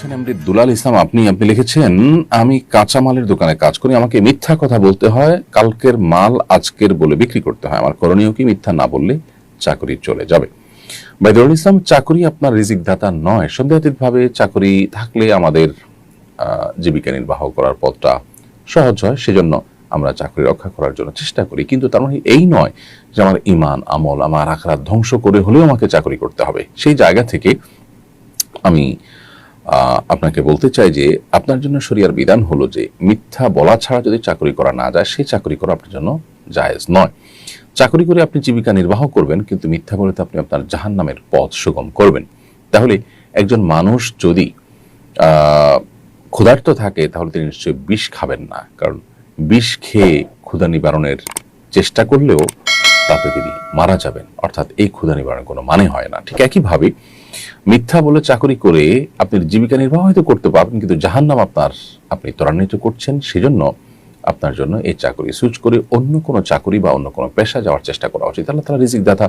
লিখছেন এমডি দুলাল ইসলাম, আপনি লিখেছেন, আমি কাঁচামালের দোকানে কাজ করি, আমাকে মিথ্যা কথা বলতে হয়, কালকের মাল আজকের বলে বিক্রি করতে হয়, আমার করণীয় কি? মিথ্যা না বললে চাকরি চলে যাবে। ভাই দুলাল ইসলাম, চাকরি আপনার রিজিক দাতা নয়। সন্দেহাতীতভাবে চাকরি থাকলে আমাদের জীবিকা নির্বাহ করার পথটা সহজ হয়, সেজন্য আমরা চাকরি রক্ষা করার জন্য চেষ্টা করি। কিন্তু তার মানে এই নয় যে আমার ইমান আমল আমার আখেরাত ধ্বংস করে হলেও আমাকে চাকরি করতে হবে। সেই জায়গা থেকে আমি আপনাকে বলতে চাই যে আপনার জন্য শরিয়ার বিধান হলো যে মিথ্যা বলা ছাড়া যদি চাকরি করা না যায়, সেই চাকরি করা আপনার জন্য জায়েজ নয়। চাকরি করে আপনি জীবিকা নির্বাহ করবেন, কিন্তু মিথ্যা বলে তো আপনি আপনার জাহান্নামের পথ সুগম করবেন। তাহলে একজন মানুষ যদি ক্ষুধার্ত থাকে তাহলে তিনি নিশ্চয়ই বিষ খাবেন না, কারণ বিষ খেয়ে ক্ষুধা নিবারণের চেষ্টা করলেও তাতে তিনি মারা যাবেন, অর্থাৎ এই ক্ষুধা নিবারণের কোনো মানে হয় না। ঠিক একইভাবে মিথ্যা বলে চাকরি করে আপনি জীবিকা নির্বাহ হয়তো করতে পারবেন, কিন্তু জাহান্নাম আপনি ত্বরান্বিত করছেন। সেজন্য আপনার জন্য এই চাকরি সুইচ করে অন্য কোনো চাকরি বা অন্য কোনো পেশা যাওয়ার চেষ্টা করা উচিত। আল্লাহ তাআলা রিজিক দাতা,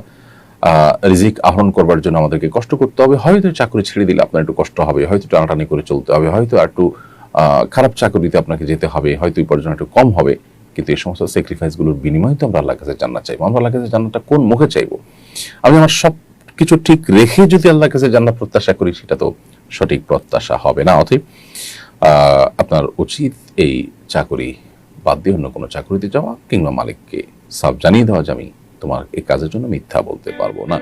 রিজিক আহরণ করবার জন্য আমাদেরকে কষ্ট করতে হবে। হয়তো চাকরি ছেড়ে দিলে আপনার একটু কষ্ট হবে, হয়তো টানাটানি করে চলতে হবে, হয়তো একটু খারাপ চাকরিতে আপনাকে যেতে হবে, হয়তো উপার্জন একটু কম হবে, কিন্তু এই সমস্ত স্যাক্রিফাইসগুলোর বিনিময়ে তো আমরা আল্লাহর কাছে জান্নাত চাইবো। আমরা আল্লাহর কাছে জান্নাতটা কোন মুখে চাইবো? আমি আমার সব কিছু ঠিক রেখে যদি আল্লাহর কাছে জান্নাত প্রত্যাশা করি, সেটা তো সঠিক প্রত্যাশা হবে না। অতএব আপনার উচিত এই চাকরি বাদ দিয়ে অন্য কোনো চাকরিতে যাওয়া, কিংবা মালিককে সাফ জানিয়ে দেওয়া যে আমি তোমার এই কাজের জন্য মিথ্যা বলতে পারবো না।